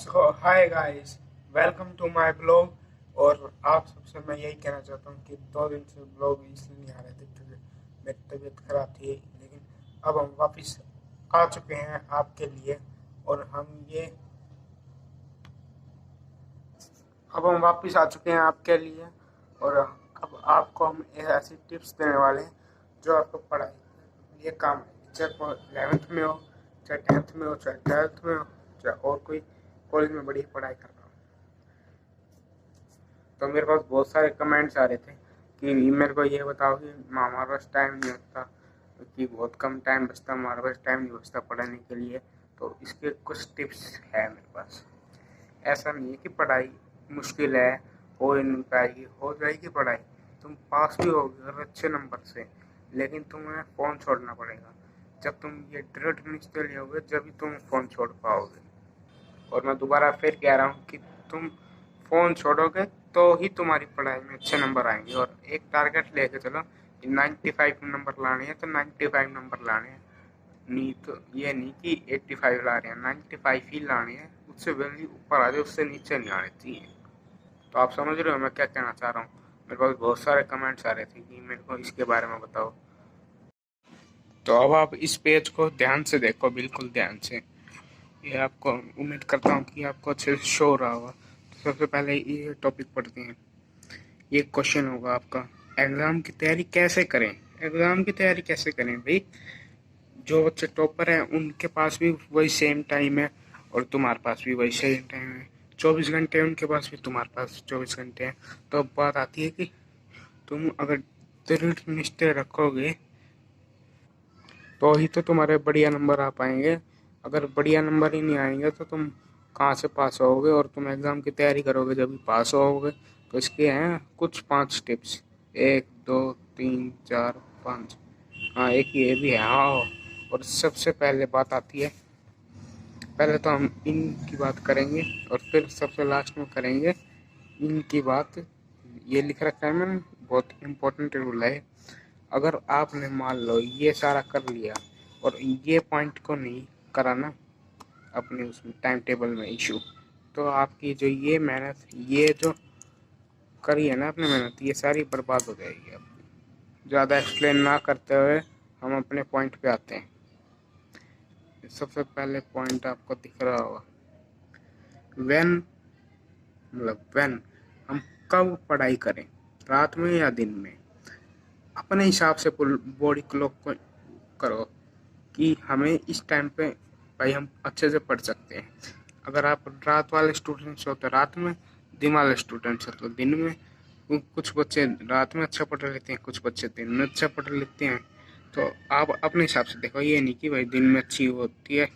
So hi guys, welcome to my blog. और आप सबसे मैं यही कहना चाहता हूँ कि 2 दिन से ब्लॉग इसलिए नहीं आ रहे थे क्योंकि मेरी तबीयत खराब थी। लेकिन अब हम वापस आ चुके हैं आपके लिए। और अब हम वापस आ चुके हैं आपके लिए। और अब आपको हम ऐसी टिप्स देने वाले हैं जो आपको पढ़ाई के लिए काम आएगी, चाहे वो 11th में हो, चाहे 10th में हो, चाहे 12th में हो, चाहे और कोई कॉलेज में बड़ी पढ़ाई कर रहा हो। तो मेरे पास बहुत सारे कमेंट्स आ रहे थे कि मेरे को ये बताओ कि हमारे पास टाइम नहीं होता, कि बहुत कम टाइम बचता, हमारे पास टाइम नहीं बचता पढ़ने के लिए। तो इसके कुछ टिप्स है मेरे पास। ऐसा नहीं है कि पढ़ाई मुश्किल है, हो ही नहीं पाएगी, हो जाएगी पढ़ाई। तुम पास भी होगे अगर अच्छे नंबर से, लेकिन तुम्हें फ़ोन छोड़ना पड़ेगा। जब तुम ये ड्रेड निश्चय लोगे जब भी तुम फ़ोन छोड़ पाओगे। और मैं दोबारा फिर कह रहा हूँ कि तुम फ़ोन छोड़ोगे तो ही तुम्हारी पढ़ाई में अच्छे नंबर आएंगे। और एक टारगेट लेके चलो कि 95 नंबर लाने हैं तो 95 नंबर लाने हैं, नहीं तो ये नहीं कि 85 ला रहे हैं, 95 ही लाने हैं। उससे वैल्यू ऊपर आ जाए, उससे नीचे नहीं आने चाहिए। तो आप समझ रहे हो मैं क्या कहना चाह रहा हूँ। मेरे पास बहुत सारे कमेंट्स आ रहे थे कि मेरे को इसके बारे में बताओ। तो अब आप इस पेज को ध्यान से देखो, बिल्कुल ध्यान से। ये आपको उम्मीद करता हूँ कि आपको अच्छे से शो हो रहा होगा। तो सबसे पहले ये टॉपिक पढ़ते हैं। ये क्वेश्चन होगा आपका, एग्ज़ाम की तैयारी कैसे करें। एग्ज़ाम की तैयारी कैसे करें भाई। जो बच्चे टॉपर हैं उनके पास भी वही सेम टाइम है और तुम्हारे पास भी वही सेम टाइम है। 24 घंटे उनके पास भी, तुम्हारे पास 24 घंटे हैं। तो अब बात आती है कि तुम अगर दृढ़ निश्चय रखोगे तो ही तो तुम्हारे बढ़िया नंबर आ पाएंगे। अगर बढ़िया नंबर ही नहीं आएंगे तो तुम कहाँ से पास होगे। और तुम एग्ज़ाम की तैयारी करोगे जब भी पास होगे। तो इसके हैं कुछ 5 टिप्स, 1 2 3 4 5। हाँ, एक ये भी है। हाँ, और सबसे पहले बात आती है, पहले तो हम इन की बात करेंगे और फिर सबसे लास्ट में करेंगे इन की बात। ये लिख रखा है मैंने, बहुत इम्पोर्टेंट रूल है। अगर आपने मान लो ये सारा कर लिया और ये पॉइंट को नहीं कराना अपने उसमें टाइम टेबल में इशू, तो आपकी जो ये मेहनत, ये जो करी है ना आपने मेहनत, ये सारी बर्बाद हो जाएगी। आपकी ज़्यादा एक्सप्लेन ना करते हुए हम अपने पॉइंट पे आते हैं। सबसे पहले पॉइंट आपको दिख रहा होगा, व्हेन, मतलब व्हेन। हम कब पढ़ाई करें, रात में या दिन में। अपने हिसाब से बॉडी क्लॉक को करो कि हमें इस टाइम पे भाई हम अच्छे से पढ़ सकते हैं। अगर आप रात वाले स्टूडेंट्स हो तो रात में, दिन वाले स्टूडेंट्स हो तो दिन में। कुछ बच्चे रात में अच्छा पढ़ लेते हैं, कुछ बच्चे दिन में अच्छा पढ़ लेते हैं। तो आप अपने हिसाब से देखो, ये नहीं कि भाई दिन में अच्छी होती है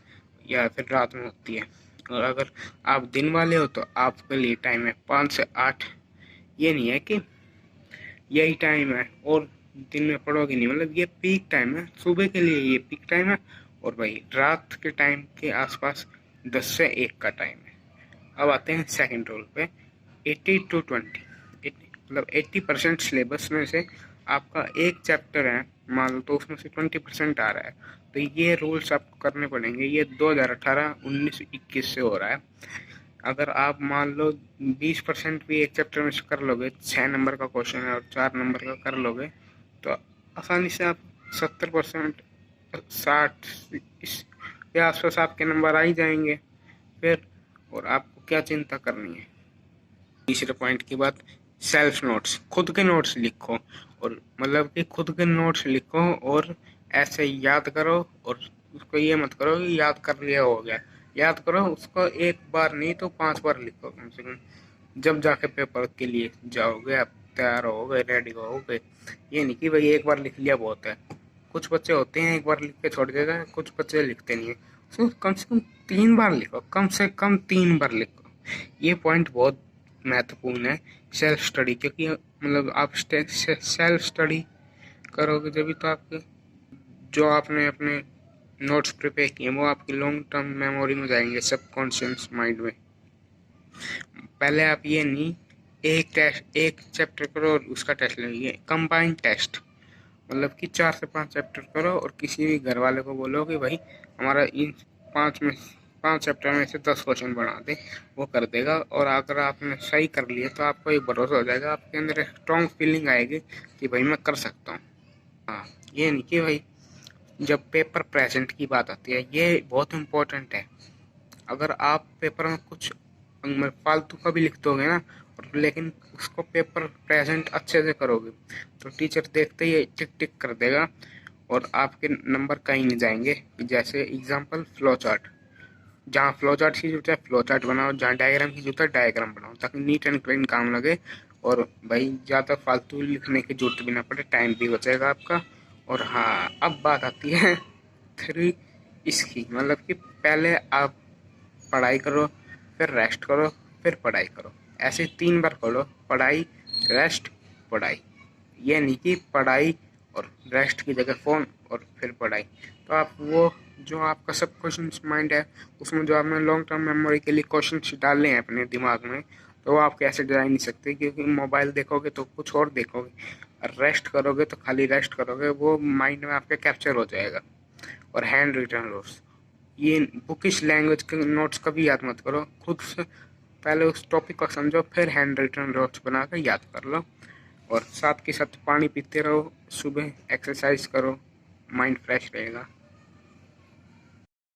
या फिर रात में होती है। और अगर आप दिन वाले हो तो आपके लिए टाइम है 5 से 8। ये नहीं है कि यही टाइम है और दिन में पढ़ोगे नहीं, मतलब ये पीक टाइम है, सुबह के लिए ये पीक टाइम है। और भाई रात के टाइम के आसपास 10 से 1 का टाइम है। अब आते हैं सेकंड रूल पे, 80-20। मतलब 80% सिलेबस में से आपका एक चैप्टर है मान लो, तो उसमें से 20% आ रहा है। तो ये रूल्स आपको करने पड़ेंगे। ये 2018, 19, 21 से हो रहा है। अगर आप मान लो 20% भी एक चैप्टर में से कर लोगे, 6 नंबर का क्वेश्चन है और 4 नंबर का कर लोगे, तो आसानी से आप 70%, 60 इस के आसपास आपके नंबर आ ही जाएंगे फिर। और आपको क्या चिंता करनी है। तीसरे पॉइंट की बात, सेल्फ नोट्स, खुद के नोट्स लिखो। और मतलब कि खुद के नोट्स लिखो और ऐसे याद करो। और उसको ये मत करो कि याद कर लिया हो गया। याद करो उसको, एक बार नहीं तो 5 बार लिखो कम से कम। जब जाके पेपर के लिए जाओगे आप तैयार हो गए, रेडी हो गए। ये नहीं कि भाई एक बार लिख लिया बहुत है। कुछ बच्चे होते हैं एक बार लिख के छोड़ देते हैं, कुछ बच्चे लिखते नहीं है। तो कम से कम 3 बार लिखो, कम से कम 3 बार लिखो। ये पॉइंट बहुत महत्वपूर्ण है सेल्फ स्टडी, क्योंकि मतलब आप सेल्फ स्टडी करोगे जब तो आपके जो आपने अपने नोट्स प्रिपेयर किए वो आपकी लॉन्ग टर्म मेमोरी में जाएंगे, सबकॉन्शियस माइंड में। पहले आप ये नहीं एक टेस्ट, एक चैप्टर करो और उसका टेस्ट ले, ये कंबाइंड टेस्ट। मतलब कि 4 से 5 चैप्टर करो और किसी भी घर वाले को बोलो कि भाई हमारा इन 5 में 5 चैप्टर में से 10 क्वेश्चन बना दे, वो कर देगा। और अगर आपने सही कर लिया तो आपको एक भरोसा हो जाएगा, आपके अंदर एक स्ट्रॉन्ग फीलिंग आएगी कि भाई मैं कर सकता हूँ। हाँ, ये नहीं कि भाई जब पेपर प्रेजेंट की बात आती है, ये बहुत इम्पोर्टेंट है। अगर आप पेपर में कुछ फालतू का भी लिख दोगे ना, और लेकिन उसको पेपर प्रेजेंट अच्छे से करोगे तो टीचर देखते ही टिक टिक कर देगा और आपके नंबर कहीं नहीं जाएंगे। जैसे एग्जांपल फ्लो चार्ट, जहाँ फ्लो चार्ट की जरूरत है फ्लो चार्ट बनाओ, जहाँ डायग्राम की जरूरत है डायग्राम बनाओ, ताकि नीट एंड क्लीन काम लगे और भाई ज़्यादा फालतू लिखने की जरूरत भी ना पड़े, टाइम भी बचेगा आपका। और हाँ, अब बात आती है 3 इसकी, मतलब कि पहले आप पढ़ाई करो, फिर रेस्ट करो, फिर पढ़ाई करो। ऐसे 3 बार करो, पढ़ाई, रेस्ट, पढ़ाई। ये नहीं कि पढ़ाई और रेस्ट की जगह फ़ोन और फिर पढ़ाई। तो आप वो जो आपका सब क्वेश्चंस माइंड है, उसमें जो आपने लॉन्ग टर्म मेमोरी के लिए क्वेश्चंस डालने हैं अपने दिमाग में, तो वो आप कैसे जा ही नहीं सकते, क्योंकि मोबाइल देखोगे तो कुछ और देखोगे, और रेस्ट करोगे तो खाली रेस्ट करोगे, वो माइंड में आपके कैप्चर हो जाएगा। और हैंड रिटन नोट्स, ये बुकिश लैंग्वेज के नोट्स कभी याद मत करो, खुद से पहले उस टॉपिक को समझो, फिर हैंड रिटन नोट्स बना कर याद कर लो। और साथ के साथ पानी पीते रहो, सुबह एक्सरसाइज करो, माइंड फ्रेश रहेगा।